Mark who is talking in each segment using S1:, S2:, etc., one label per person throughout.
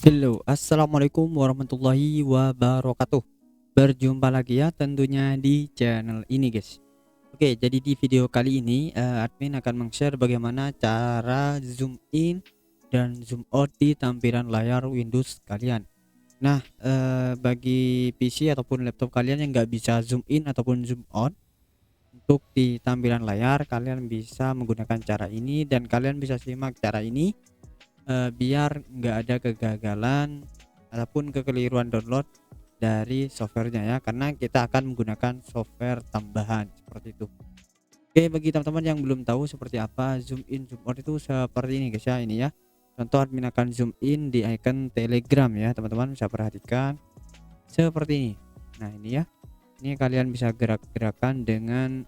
S1: Halo, assalamualaikum warahmatullahi wabarakatuh. Berjumpa lagi ya tentunya di channel ini guys. Oke, jadi di video kali ini admin akan meng-share bagaimana cara zoom in dan zoom out di tampilan layar Windows kalian. Nah, bagi PC ataupun laptop kalian yang nggak bisa zoom in ataupun zoom out untuk di tampilan layar, kalian bisa menggunakan cara ini dan kalian bisa simak cara ini biar nggak ada kegagalan ataupun kekeliruan download dari softwarenya ya, karena kita akan menggunakan software tambahan seperti itu. Oke, bagi teman-teman yang belum tahu seperti apa zoom in zoom out itu seperti ini guys ya, ini ya. Contoh admin akan zoom in di icon Telegram ya, teman-teman bisa perhatikan seperti ini. Nah, ini ya. Ini kalian bisa gerak-gerakan dengan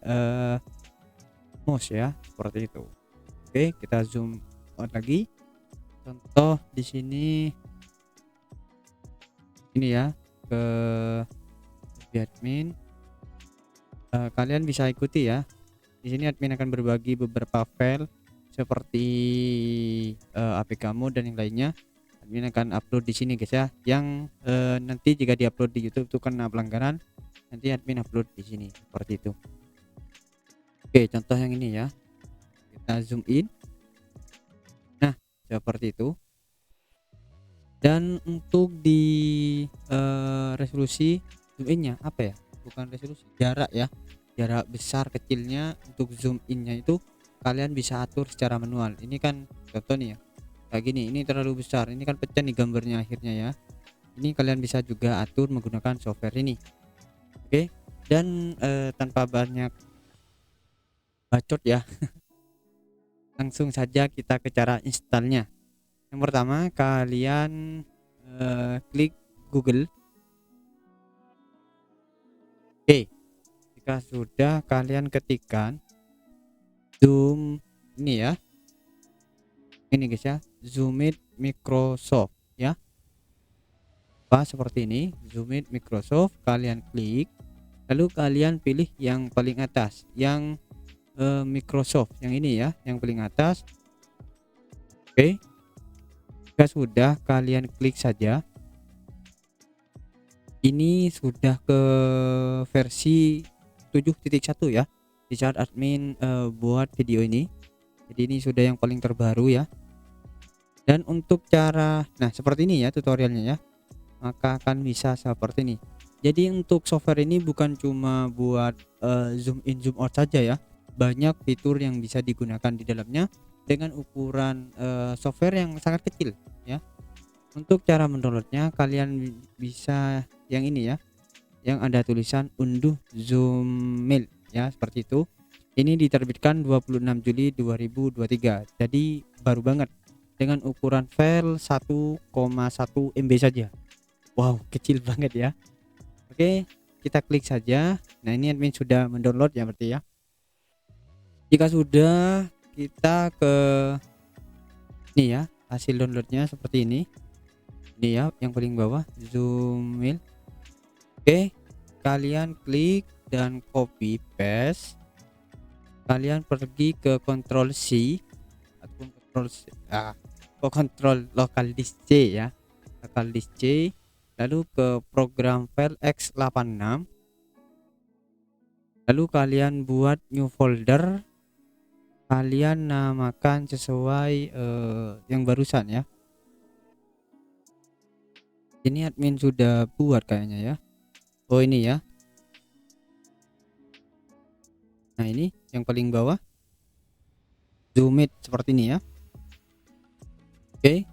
S1: mouse ya, seperti itu. Oke, kita zoom out lagi. Contoh di sini ini ya, ke admin, kalian bisa ikuti ya. Di sini admin akan berbagi beberapa file seperti APK kamu dan yang lainnya. Admin akan upload di sini guys ya. Yang nanti jika diupload di YouTube itu kena pelanggaran, nanti admin upload di sini seperti itu. Oke, contoh yang ini ya. Kita zoom in. Nah, seperti itu. Dan untuk di resolusi zoom innya apa ya? Bukan resolusi, jarak ya. Jarak besar kecilnya untuk zoom innya itu kalian bisa atur secara manual. Ini kan contoh nih ya. Kayak gini, ini terlalu besar. Ini kan pecah nih gambarnya akhirnya ya. Ini kalian bisa juga atur menggunakan software ini. Oke. Dan tanpa banyak bacot ya, langsung saja kita ke cara installnya. Yang pertama kalian klik Google. Oke, jika sudah kalian ketikkan zoom ini ya, ini guys ya, zoom it Microsoft ya, seperti ini, zoom it Microsoft, kalian klik, lalu kalian pilih yang paling atas, yang Microsoft, yang ini ya, yang paling atas. Oke, jika sudah kalian klik saja, ini sudah ke versi 7.1 ya, di saat admin buat video ini. Jadi ini sudah yang paling terbaru ya. Dan untuk cara, nah seperti ini ya tutorialnya ya, maka akan bisa seperti ini. Jadi untuk software ini bukan cuma buat zoom in zoom out saja ya, banyak fitur yang bisa digunakan di dalamnya dengan ukuran software yang sangat kecil ya. Untuk cara mendownloadnya kalian bisa yang ini ya, yang ada tulisan unduh zoom mail ya, seperti itu. Ini diterbitkan 26 Juli 2023, jadi baru banget, dengan ukuran file 1,1 MB saja. Wow, kecil banget ya. Oke, kita klik saja. Nah, ini admin sudah mendownload ya berarti ya. Jika sudah, kita ke ini ya, hasil downloadnya seperti ini. Ini ya, yang paling bawah zoom mail. Oke, kalian klik dan copy paste. Kalian pergi ke Ctrl C ataupun Ctrl C, ke Ctrl local disk C ya, local disk C, lalu ke program file x86, lalu kalian buat new folder, kalian namakan sesuai yang barusan ya. Ini admin sudah buat kayaknya ya. Oh ini ya. Nah ini yang paling bawah, zoom it seperti ini ya. Oke,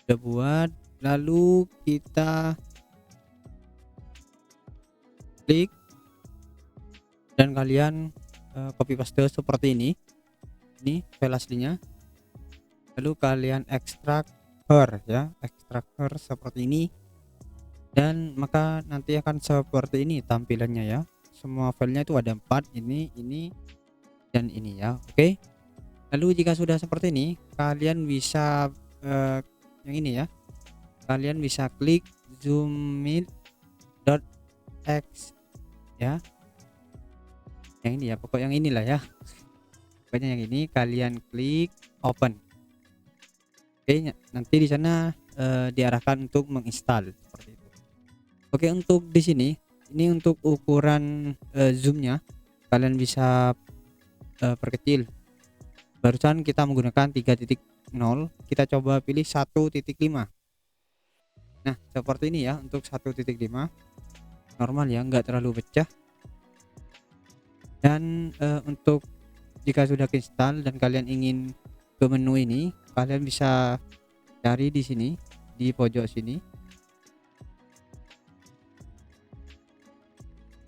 S1: udah buat, lalu kita klik dan kalian copy paste seperti ini file aslinya, lalu kalian ekstrak her ya, ekstrak her seperti ini, dan maka nanti akan seperti ini tampilannya ya. Semua filenya itu ada 4, ini dan ini ya. Oke, lalu jika sudah seperti ini kalian bisa yang ini ya, kalian bisa klik zoom in dot x ya, yang ini ya, pokok yang inilah ya, pokoknya yang ini kalian klik open. Oke, nanti di sana diarahkan untuk menginstal seperti itu. Oke, untuk di sini ini untuk ukuran zoomnya kalian bisa perkecil. Barusan kita menggunakan 3.0, kita coba pilih 1.5. Nah, seperti ini ya untuk 1.5 normal ya, nggak terlalu pecah. Dan untuk jika sudah install dan kalian ingin ke menu ini, kalian bisa cari di sini di pojok sini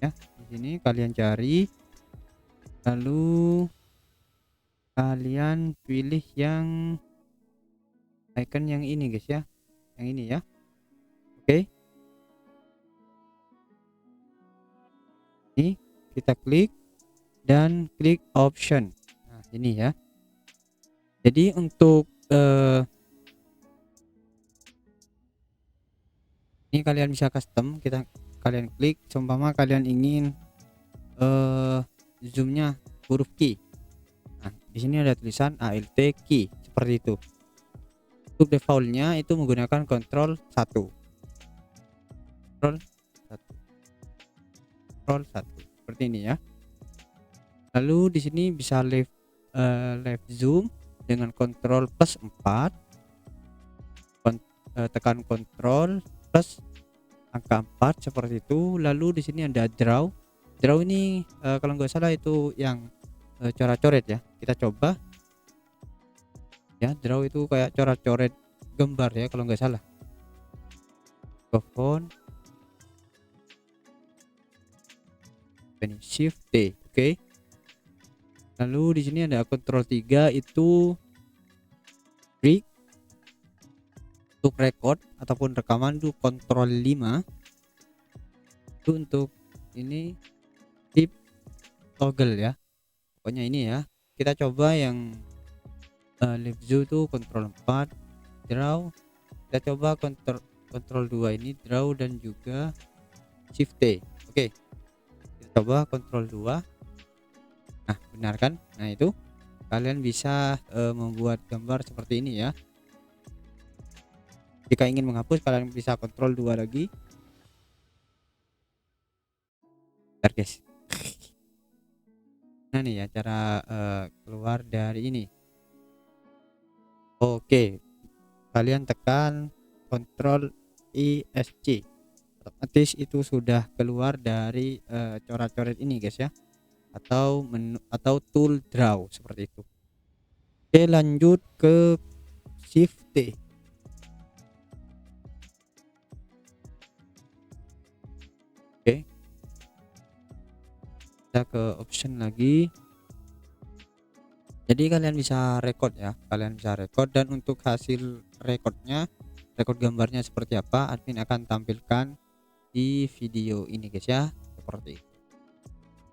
S1: ya. Di sini kalian cari, lalu kalian pilih yang icon yang ini guys ya, yang ini ya. Oke, ini kita klik dan klik option. Nah, ini ya. Jadi untuk ini kalian bisa custom, kalian klik seumpama kalian ingin zoomnya huruf key. Nah, di sini ada tulisan alt key seperti itu. Untuk defaultnya itu menggunakan Ctrl 1. Ctrl 1 seperti ini ya. Lalu di sini bisa left zoom dengan Ctrl plus 4, tekan Ctrl plus angka 4 seperti itu. Lalu di sini ada draw ini kalau nggak salah itu yang coret-coret ya. Kita coba ya, draw itu kayak coret-coret gambar ya kalau nggak salah. Ke font ini shift T. Oke. Lalu di sini ada Ctrl 3 itu break. Untuk record ataupun rekaman itu Ctrl 5. Itu untuk ini tip toggle ya. Pokoknya ini ya. Kita coba yang left zoom itu Ctrl 4, draw. Kita coba Ctrl 2 ini draw dan juga shift T. Oke. Kita coba Ctrl 2. Nah, benar kan? Nah, itu kalian bisa membuat gambar seperti ini ya. Jika ingin menghapus kalian bisa Ctrl 2 lagi. Bentar guys. Nah nih ya cara keluar dari ini. Oke, kalian tekan Ctrl ESC, otomatis itu sudah keluar dari coret-coret ini guys ya, atau menu atau tool draw seperti itu. Oke, lanjut ke shift T. Oke, kita ke option lagi. Jadi kalian bisa record ya, kalian bisa record, dan untuk hasil recordnya, record gambarnya seperti apa, admin akan tampilkan di video ini guys ya, seperti itu.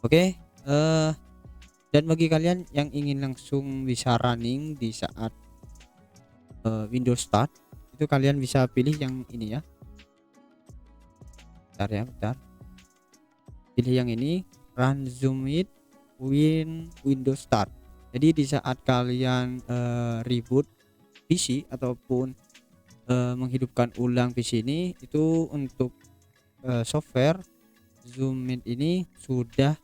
S1: Oke, dan bagi kalian yang ingin langsung bisa running di saat Windows Start, itu kalian bisa pilih yang ini ya. Bentar ya, bentar. Pilih yang ini, run zoom it Windows Start. Jadi di saat kalian reboot PC ataupun menghidupkan ulang PC ini, itu untuk software zoom in ini sudah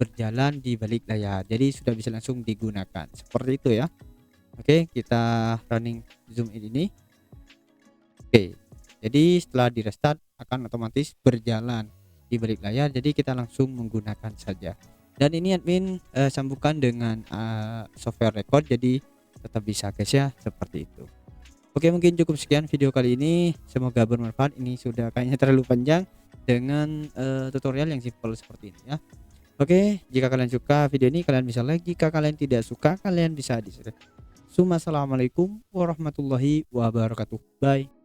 S1: berjalan di balik layar, jadi sudah bisa langsung digunakan seperti itu ya. Oke, kita running zoom in ini. Oke, jadi setelah di restart akan otomatis berjalan di balik layar, jadi kita langsung menggunakan saja. Dan ini admin sambungkan dengan software record, jadi tetap bisa guys ya, seperti itu. Oke, mungkin cukup sekian video kali ini, semoga bermanfaat. Ini sudah kayaknya terlalu panjang dengan tutorial yang simple seperti ini ya. Oke, jika kalian suka video ini kalian bisa like, jika kalian tidak suka kalian bisa dislike. Assalamualaikum warahmatullahi wabarakatuh. Bye.